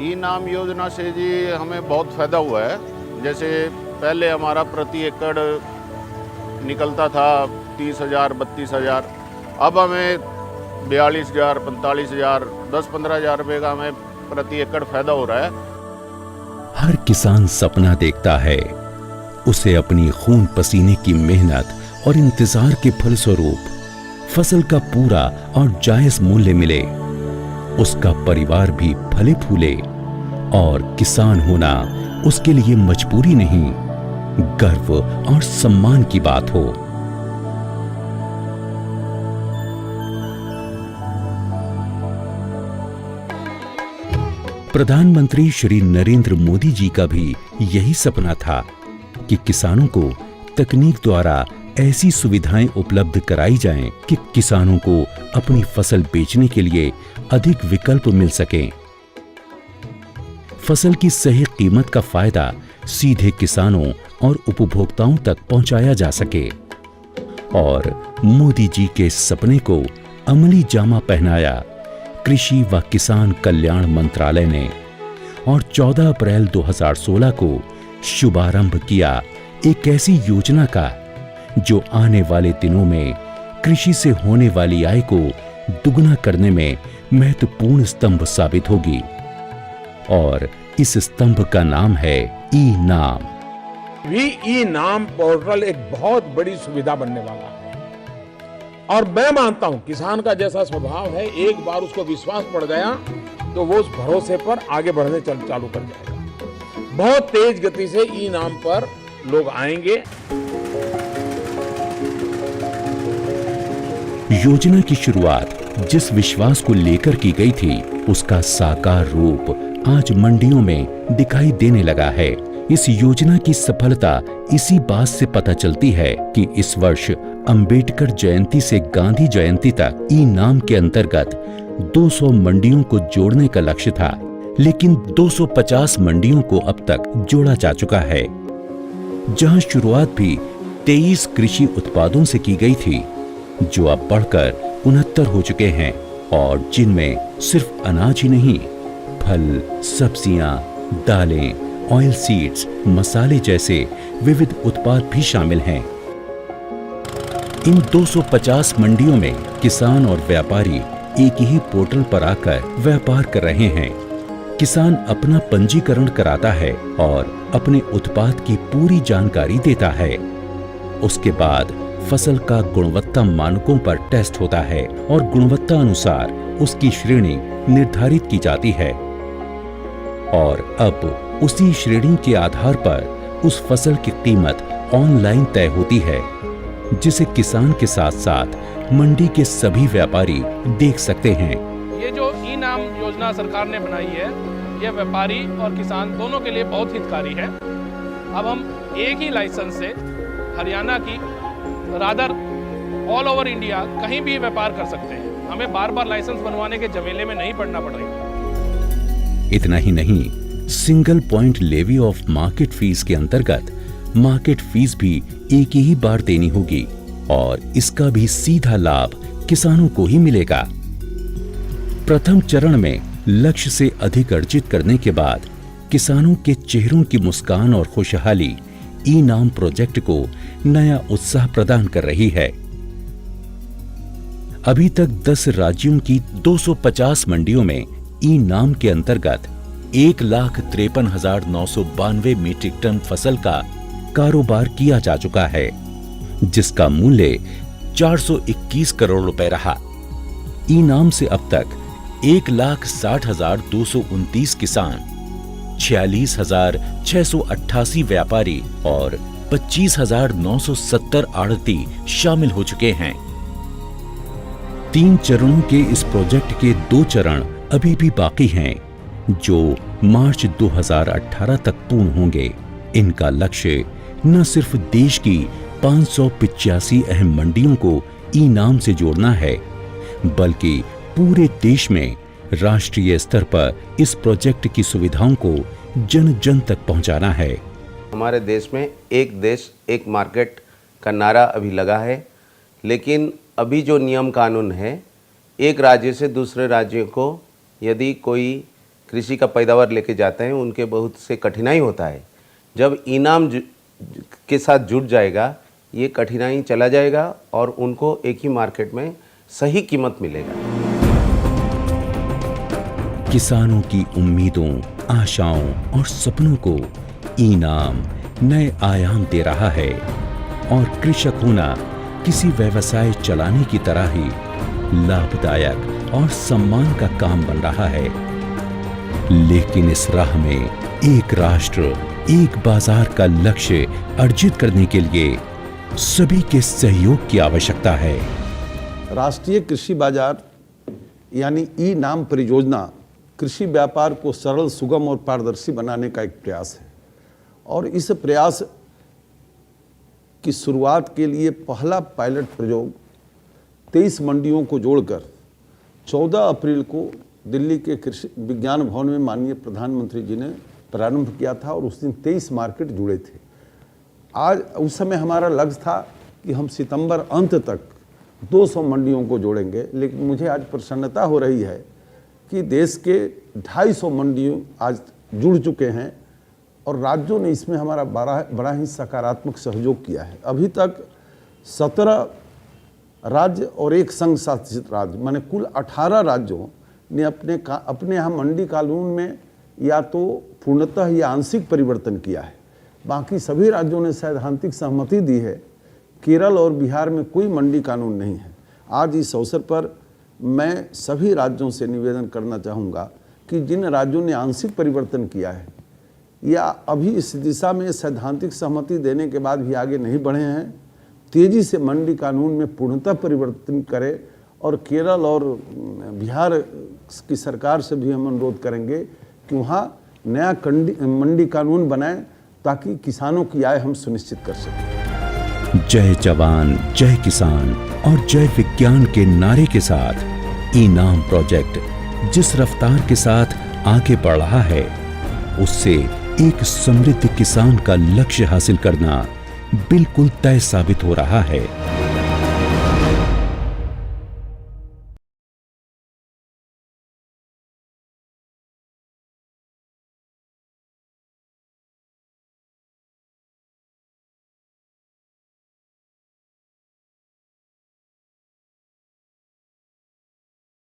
ई नाम योजना से जी हमें बहुत फ़ायदा हुआ है। जैसे पहले हमारा प्रति एकड़ निकलता था 30,000 32,000, अब हमें 42,000 45,000 10-15,000 रुपये का हमें प्रति एकड़ फ़ायदा हो रहा है। हर किसान सपना देखता है, उसे अपनी खून पसीने की मेहनत और इंतजार के फलस्वरूप फसल का पूरा और जायज मूल्य मिले, उसका परिवार भी फले फूले और किसान होना उसके लिए मजबूरी नहीं, गर्व और सम्मान की बात हो। प्रधानमंत्री श्री नरेंद्र मोदी जी का भी यही सपना था कि किसानों को तकनीक द्वारा ऐसी सुविधाएं उपलब्ध कराई जाएं कि किसानों को अपनी फसल बेचने के लिए अधिक विकल्प मिल सकें। फसल की सही कीमत का फायदा सीधे किसानों और उपभोक्ताओं तक पहुंचाया जा सके और मोदी जी के सपने को अमली जामा पहनाया कृषि व किसान कल्याण मंत्रालय ने और 14 अप्रैल 2016 को शुभारंभ किया एक ऐसी योजना का जो आने वाले दिनों में कृषि से होने वाली आय को दुगना करने में महत्वपूर्ण स्तंभ साबित होगी। और इस स्तंभ का नाम है ई नाम। ई नाम पोर्टल एक बहुत बड़ी सुविधा बनने वाला है और मैं मानता हूं किसान का जैसा स्वभाव है, एक बार उसको विश्वास पड़ गया तो वो उस भरोसे पर आगे बढ़ने चालू कर जाएगा। बहुत तेज गति से ई नाम पर लोग आएंगे। योजना की शुरुआत जिस विश्वास को लेकर की गई थी, उसका साकार रूप आज मंडियों में दिखाई देने लगा है। इस योजना की सफलता इसी बात से पता चलती है कि इस वर्ष अंबेडकर जयंती से गांधी जयंती तक ई नाम के अंतर्गत 200 मंडियों को जोड़ने का लक्ष्य था, लेकिन 250 मंडियों को अब तक जोड़ा जा चुका है। जहां शुरुआत भी 23 कृषि उत्पादों से की गई थी, जो अब बढ़कर 69 हो चुके हैं और जिनमें सिर्फ अनाज ही नहीं, फल, सब्जियां, दालें, ऑयल सीड्स, मसाले जैसे विविध उत्पाद भी शामिल हैं। इन 250 मंडियों में किसान और व्यापारी एक ही पोर्टल पर आकर व्यापार कर रहे हैं। किसान अपना पंजीकरण कराता है और अपने उत्पाद की पूरी जानकारी देता है। उसके बाद फसल का गुणवत्ता मानकों पर टेस्ट होता है और गुणवत्ता अनुसार उसकी श्रेणी निर्धारित की जाती है और अब उसी श्रेणी के आधार पर उस फसल की कीमत ऑनलाइन तय होती है, जिसे किसान के साथ साथ मंडी के सभी व्यापारी देख सकते हैं। ये जो ई नाम योजना सरकार ने बनाई है, ये व्यापारी और किसान दोनों के लिए बहुत हितकारी है। अब हम एक ही लाइसेंस से हरियाणा की रादर ऑल ओवर इंडिया कहीं भी व्यापार कर सकते हैं। हमें बार बार लाइसेंस बनवाने के झमेले में नहीं पड़ना पड़ेगा। इतना ही नहीं, single point levy of market fees के अंतर्गत मार्केट फीस भी एक ही बार देनी होगी और इसका भी सीधा लाभ किसानों को ही मिलेगा। प्रथम चरण में लक्ष्य से अधिक अर्जित करने के बाद किसानों के चेहरों की मुस्कान और खुशहाली ई नाम प्रोजेक्ट को नया उत्साह प्रदान कर रही है। अभी तक 10 राज्यों की 250 मंडियों में ई नाम के अंतर्गत 1,53,992 मीट्रिक टन फसल का कारोबार किया जा चुका है, जिसका मूल्य 421 करोड़ रुपए रहा। ई नाम से अब तक 1,60,229 किसान, 46,688 व्यापारी और 25,970 आढ़ती शामिल हो चुके हैं। 3 चरणों के इस प्रोजेक्ट के 2 चरण अभी भी बाकी हैं, जो मार्च 2018 तक पूर्ण होंगे। इनका लक्ष्य न सिर्फ देश की 585 अहम मंडियों को ई नाम से जोड़ना है, बल्कि पूरे देश में राष्ट्रीय स्तर पर इस प्रोजेक्ट की सुविधाओं को जन जन तक पहुंचाना है। हमारे देश में एक देश एक मार्केट का नारा अभी लगा है, लेकिन अभी जो नियम कानून है, एक राज्य से दूसरे राज्य को यदि कोई कृषि का पैदावार लेके जाते हैं उनके बहुत से कठिनाई होता है। जब इनाम के साथ जुड़ जाएगा ये कठिनाई चला जाएगा और उनको एक ही मार्केट में सही कीमत मिलेगा। किसानों की उम्मीदों, आशाओं और सपनों को इनाम नए आयाम दे रहा है और कृषक होना किसी व्यवसाय चलाने की तरह ही लाभदायक और सम्मान का काम बन रहा है। लेकिन इस राह में एक राष्ट्र, एक बाजार का लक्ष्य अर्जित करने के लिए सभी के सहयोग की आवश्यकता है। राष्ट्रीय कृषि बाजार यानी ई नाम परियोजना कृषि व्यापार को सरल, सुगम और पारदर्शी बनाने का एक प्रयास है और इस प्रयास की शुरुआत के लिए पहला पायलट प्रयोग 23 मंडियों को जोड़कर 14 अप्रैल को दिल्ली के कृषि विज्ञान भवन में माननीय प्रधानमंत्री जी ने प्रारंभ किया था और उस दिन 23 मार्केट जुड़े थे। आज उस समय हमारा लक्ष्य था कि हम सितंबर अंत तक 200 मंडियों को जोड़ेंगे, लेकिन मुझे आज प्रसन्नता हो रही है कि देश के 250 मंडियों आज जुड़ चुके हैं और राज्यों ने इसमें हमारा बड़ा ही सकारात्मक सहयोग किया है। अभी तक 17 राज्य और एक संघ शासित राज्य माने कुल 18 राज्यों ने अपने यहाँ मंडी कानून में या तो पूर्णतः या आंशिक परिवर्तन किया है। बाकी सभी राज्यों ने सैद्धांतिक सहमति दी है। केरल और बिहार में कोई मंडी कानून नहीं है। आज इस अवसर पर मैं सभी राज्यों से निवेदन करना चाहूँगा कि जिन राज्यों ने आंशिक परिवर्तन किया है या अभी इस दिशा में सैद्धांतिक सहमति देने के बाद भी आगे नहीं बढ़े हैं, तेज़ी से मंडी कानून में पूर्णतः परिवर्तन करें और केरल और बिहार की सरकार से भी हम अनुरोध करेंगे कि वहाँ नया मंडी कानून बनाएं ताकि किसानों की आय हम सुनिश्चित कर सकें। जय जवान, जय किसान और जय विज्ञान के नारे के साथ इनाम प्रोजेक्ट जिस रफ्तार के साथ आगे बढ़ रहा है उससे एक समृद्ध किसान का लक्ष्य हासिल करना बिल्कुल तय साबित हो रहा है।